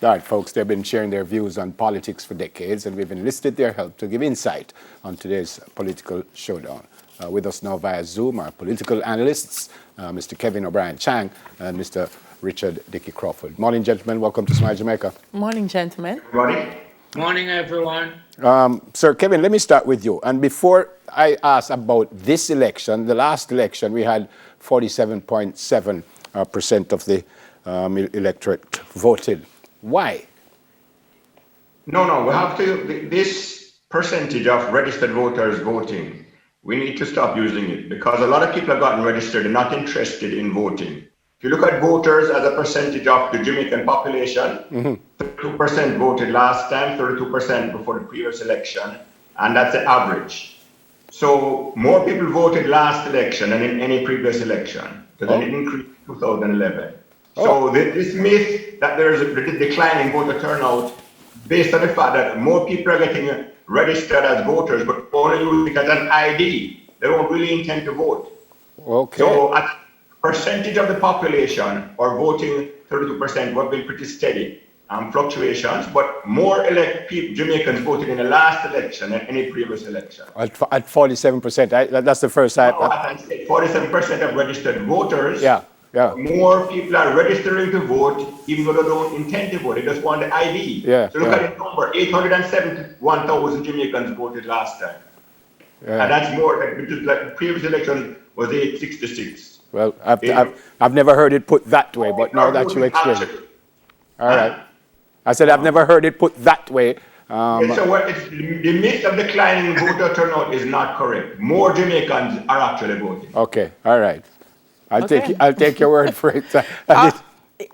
All right, folks, they've been sharing their views on politics for decades, and we've enlisted their help to give insight on today's political showdown. With us now via Zoom are political analysts, Mr. Kevin O'Brien Chang and Mr. Richard Dickey Crawford. Morning, gentlemen. Welcome to Smile Jamaica. Morning, gentlemen. Morning. Morning, everyone. Sir Kevin, let me start with you. And before I ask about this election, the last election, we had 47.7% of the electorate voted. Why? No, we have to, this percentage of registered voters voting, we need to stop using it because a lot of people have gotten registered and not interested in voting. If you look at voters as a percentage of the Jamaican population, 32% voted last time, 32% before the previous election, and that's the average. So more people voted last election than in any previous election, because it increased in 2011. So this myth that there's a decline in voter turnout based on the fact that more people are getting registered as voters, but only using it as an ID. They don't really intend to vote. Okay. So a percentage of the population are voting 32%, have been pretty steady fluctuations, but more Jamaicans voted in the last election than any previous election. At 47%, that's the first time. 47% of registered voters. Yeah. More people are registering to vote, even though they don't intend to vote. They just want the ID. Yeah. So look at the number: 871,000 Jamaicans voted last time, and that's more. Because like the previous election was 866. Well, I've never heard it put that way, but now that you explain it. All right. I said I've never heard it put that way. So the myth of declining voter turnout is not correct. More Jamaicans are actually voting. Okay. All right. I'll take your word for it.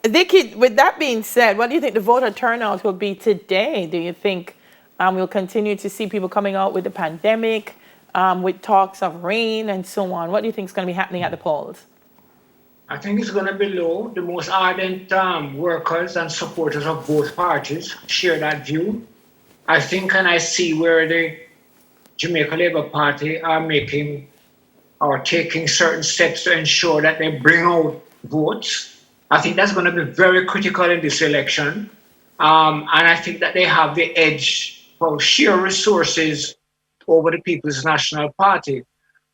Dickey, with that being said, what do you think the voter turnout will be today? Do you think we'll continue to see people coming out with the pandemic, with talks of rain and so on? What do you think is going to be happening at the polls? I think it's going to be low. The most ardent workers and supporters of both parties share that view. I think and I see where the Jamaica Labour Party are making or taking certain steps to ensure that they bring out votes. I think that's going to be very critical in this election. And I think that they have the edge for sheer resources over the People's National Party.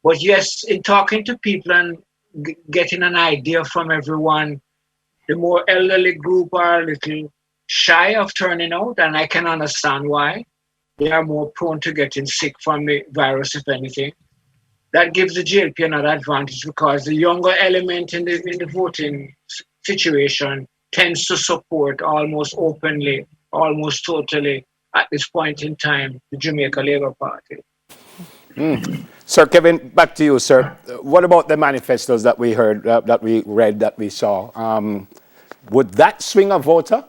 But yes, in talking to people and getting an idea from everyone, the more elderly group are a little shy of turning out, and I can understand why. They are more prone to getting sick from the virus, if anything. That gives the JLP another advantage because the younger element in the voting situation tends to support almost openly, almost totally, at this point in time, the Jamaica Labour Party. Sir Kevin, back to you, sir. What about the manifestos that we heard, that we read, that we saw? Would that swing a voter?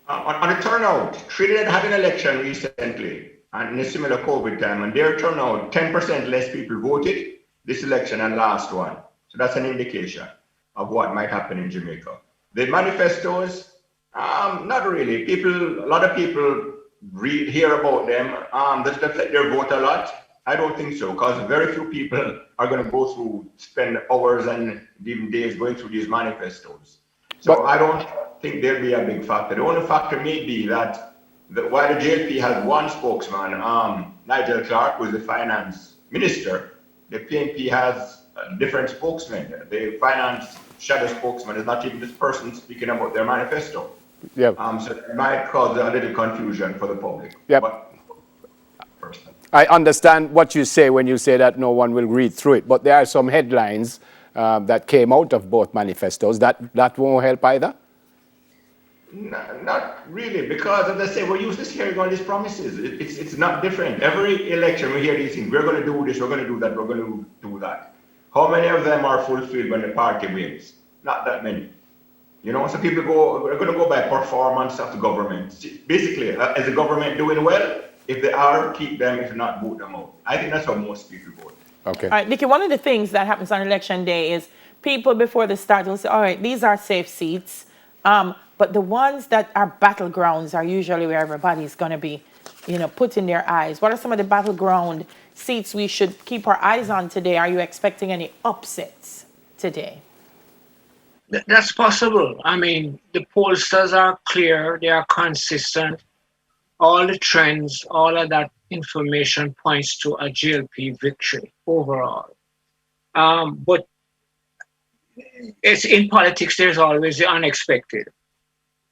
On the turnout, Trinidad had an election recently, and in a similar COVID time, and their turnout, 10% less people voted this election and last one. So that's an indication of what might happen in Jamaica. The manifestos, not really. A lot of people hear about them. Does it affect their vote a lot? I don't think so, because very few people are going to spend hours and even days going through these manifestos. So I don't think there'll be a big factor. The only factor may be that while the JLP has one spokesman, Nigel Clark, who is the finance minister, the PNP has a different spokesman. The finance shadow spokesman is not even this person speaking about their manifesto. Yep. So it might cause a little confusion for the public. Yep. Personally. I understand what you say when you say that no one will read through it, but there are some headlines that came out of both manifestos that won't help either? Not really, because as I say, we're used to hearing all these promises. It's not different. Every election we hear these things, we're going to do this, we're going to do that, we're going to do that. How many of them are fulfilled when the party wins? Not that many. So people are going to go by performance of the government. Basically, is the government doing well? If they are, keep them. If not, vote them out. I think that's how most people vote. Okay. All right, Dickey, one of the things that happens on election day is people before the start will say, all right, these are safe seats. But the ones that are battlegrounds are usually where everybody's going to be, putting their eyes. What are some of the battleground seats we should keep our eyes on today? Are you expecting any upsets today? That's possible. I mean, the pollsters are clear, they are consistent. All the trends, all of that information points to a GLP victory overall. But it's in politics. There's always the unexpected.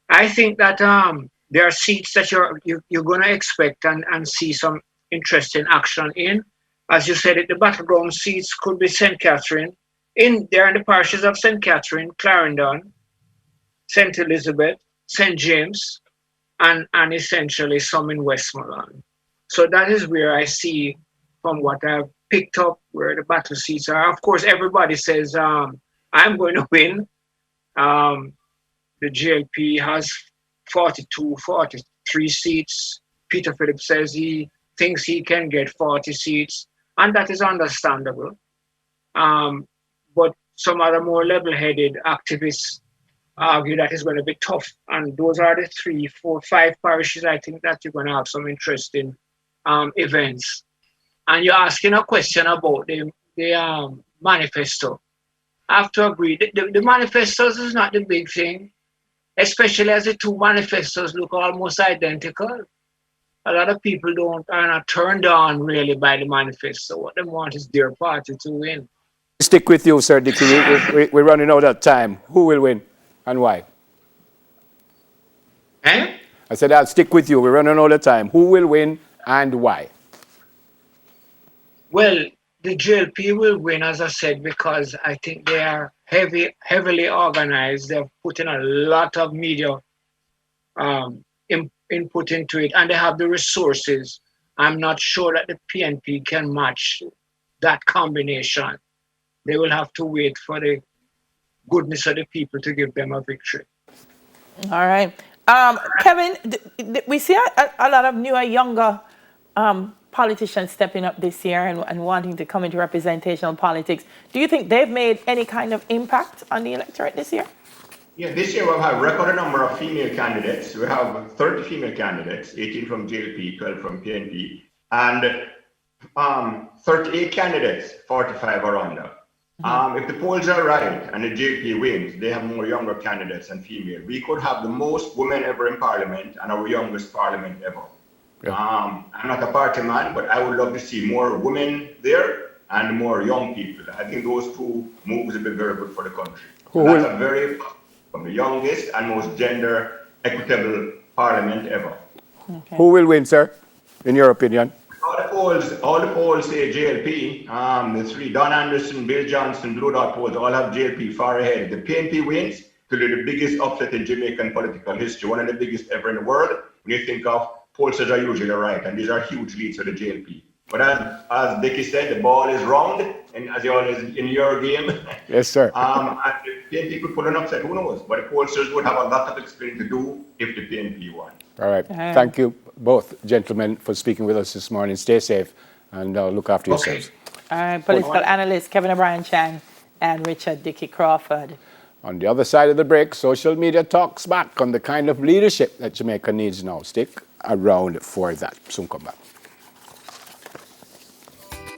I think that there are seats that you're going to expect and see some interesting action in. As you said, the battleground seats could be St. Catherine. There in the parishes of St. Catherine, Clarendon, St. Elizabeth, St. James, and essentially some in Westmoreland. So that is where I see, from what I've picked up, where the battle seats are. Of course, everybody says, I'm going to win. The GLP has 42, 43 seats. Peter Phillips says he thinks he can get 40 seats, and that is understandable. But some other more level-headed activists argue that it's going to be tough. And those are the 3, 4, 5 parishes I think that you're going to have some interesting events. And you're asking a question about the manifesto. I have to agree. The manifestos is not the big thing, especially as the two manifestos look almost identical. A lot of people are not turned on really by the manifesto. What they want is their party to win. Stick with you, Sir Dickie. We're running out of time. Who will win and why? Eh? I said I'll stick with you. We're running out of time. Who will win and why? Well, the GLP will win, as I said, because I think they are heavily organized. They've put in a lot of media input into it, and they have the resources. I'm not sure that the PNP can match that combination. They will have to wait for the goodness of the people to give them a victory. All right. Kevin, we see a lot of newer, younger politicians stepping up this year and wanting to come into representational politics. Do you think they've made any kind of impact on the electorate this year? Yeah, this year we've had a record number of female candidates. We have 30 female candidates, 18 from JLP, 12 from PNP, and 38 candidates, 45 are under. If the polls are right and the JLP wins, they have more younger candidates and female. We could have the most women ever in parliament and our youngest parliament ever. Yeah. I'm not a party man, but I would love to see more women there and more young people. I think those two moves will be very good for the country. So that's a very, from the youngest and most gender equitable parliament ever. Okay. Who will win, sir, in your opinion? All the polls say JLP. The 3, Don Anderson, Bill Johnson, Blue Dot polls all have JLP far ahead. The PNP wins to be the biggest upset in Jamaican political history, one of the biggest ever in the world. When you think of pollsters are usually right, and these are huge leads for the JLP. But as Dickie said, the ball is round, and as you always in your game. Yes, sir. And the PNP could pull an upset, who knows? But the pollsters would have a lot of experience to do if the PNP won. All right. Thank you both, gentlemen, for speaking with us this morning. Stay safe and look after yourselves. All right. Political analyst Kevin O'Brien Chan and Richard Dickie Crawford. On the other side of the break, social media talks back on the kind of leadership that Jamaica needs now. Stick around for that. Soon come back.